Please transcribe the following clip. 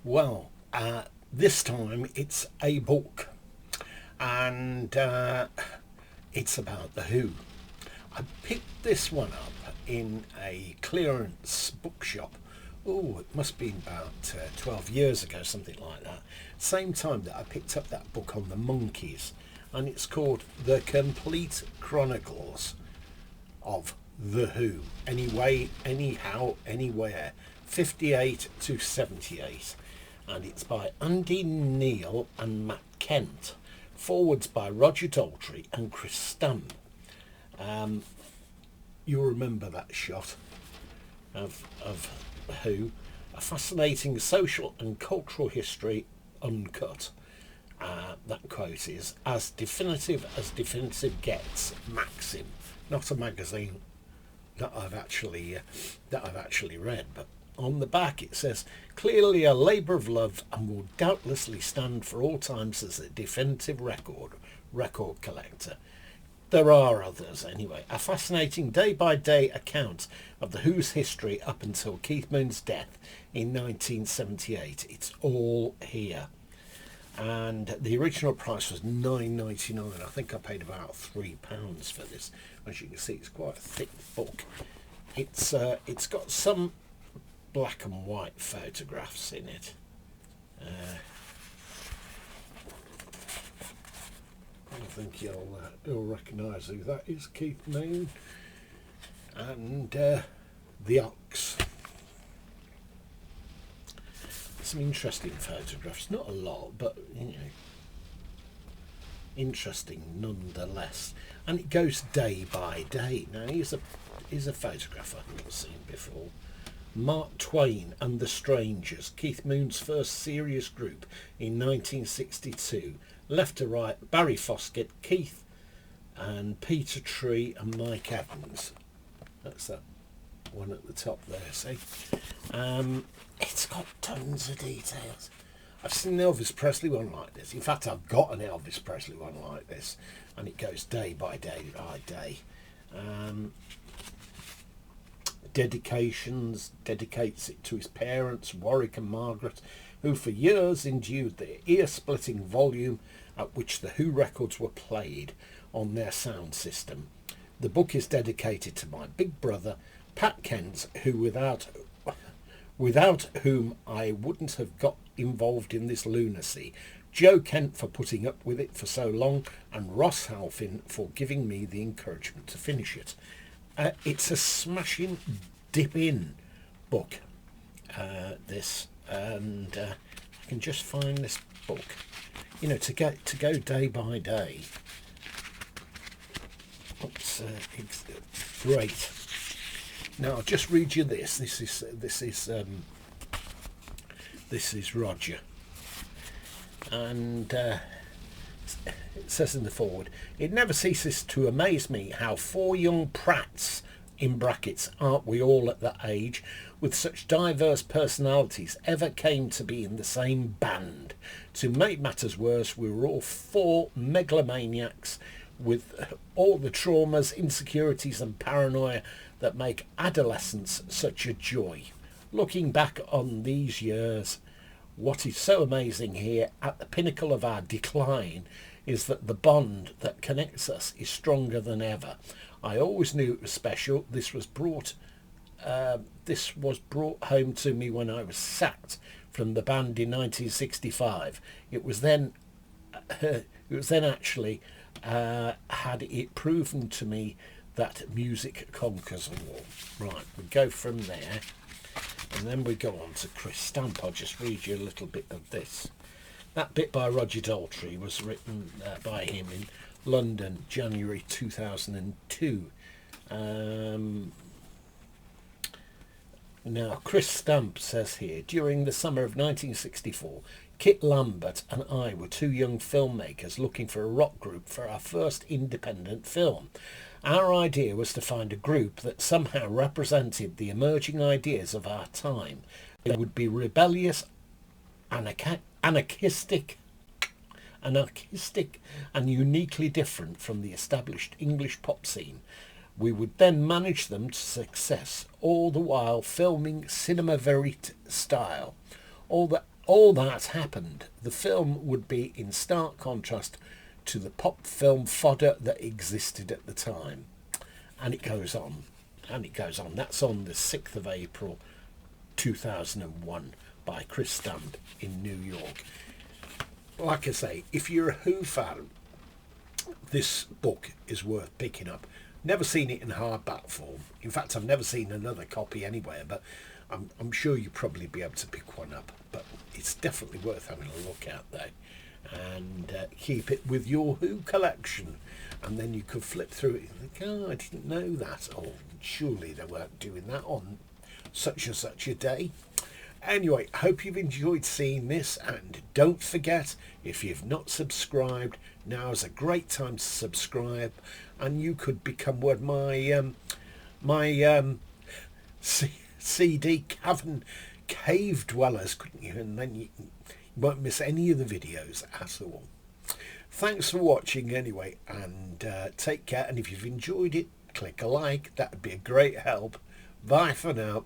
Well, this time it's a book, and it's about The Who. I picked this one up in a clearance bookshop. Oh, it must be about 12 years ago, something like that. Same time that I picked up that book on the Monkeys, and it's called The Complete Chronicles of The Who. Anyway, anyhow, anywhere. 58 to 78. And it's by Andy Neill and Matt Kent. Forwards by Roger Daltrey and Chris Stamp. You'll remember that shot of Who. A fascinating social and cultural history uncut. That quote is, as definitive gets, Maxim. Not a magazine that I've actually read, but on the back it says, clearly a labour of love and will doubtlessly stand for all times as a definitive record collector. There are others anyway. A fascinating day-by-day account of the Who's history up until Keith Moon's death in 1978. It's all here. And the original price was £9.99. I think I paid about £3 for this. As you can see, it's quite a thick book. It's got some black and white photographs in it. I think you'll recognise who that is, Keith Moon and the Ox. Some interesting photographs, not a lot, but interesting nonetheless. And it goes day by day. Now here's a photograph I've not seen before. Mark Twain and the Strangers, Keith Moon's first serious group in 1962. Left to right, Barry Foskett, Keith and Peter Tree and Mike Evans. That's that one at the top there, see? It's got tons of details. I've seen an Elvis Presley one like this. In fact, I've got an Elvis Presley one like this, and it goes day by day by day. Dedicates it to his parents, Warwick and Margaret, who for years endured the ear-splitting volume at which the Who records were played on their sound system. The book is dedicated to my big brother, Pat Kent, who without whom I wouldn't have got involved in this lunacy, Joe Kent for putting up with it for so long, and Ross Halfin for giving me the encouragement to finish it. It's a smashing dip-in book, this, and I can just find this book. To go day by day. It's great. Now I'll just read you this. This is Roger, and it says in the foreword, it never ceases to amaze me how four young prats, in brackets, aren't we all at that age, with such diverse personalities, ever came to be in the same band. To make matters worse, we were all four megalomaniacs with all the traumas, insecurities and paranoia that make adolescence such a joy. Looking back on these years, what is so amazing here, at the pinnacle of our decline, is that the bond that connects us is stronger than ever. I always knew it was special. This was brought home to me when I was sacked from the band in 1965. It was then actually had it proven to me that music conquers all. Right, we go from there, and then we go on to Chris Stamp. I'll just read you a little bit of this. That bit by Roger Daltrey was written by him in London, January 2002. Now, Chris Stamp says here, during the summer of 1964, Kit Lambert and I were two young filmmakers looking for a rock group for our first independent film. Our idea was to find a group that somehow represented the emerging ideas of our time. They would be rebellious, anarchistic and uniquely different from the established English pop scene. We would then manage them to success, all the while filming cinema verite style. All the all that happened, the film would be in stark contrast to the pop film fodder that existed at the time. And it goes on, and it goes on. That's on the 6th of April 2001 by Chris Stamp in New York. Like I say, if you're a Who fan, this book is worth picking up. Never seen it in hardback form. In fact, I've never seen another copy anywhere, but I'm sure you'll probably be able to pick one up. But it's definitely worth having a look at there. And keep it with your Who collection. And then you could flip through it and think, oh, I didn't know that. Or surely they weren't doing that on such and such a day. Anyway, hope you've enjoyed seeing this, and don't forget, if you've not subscribed, now is a great time to subscribe, and you could become one of my CD cave dwellers, couldn't you? And then you won't miss any of the videos at all. Thanks for watching anyway, and take care. And if you've enjoyed it, click a like. That would be a great help. Bye for now.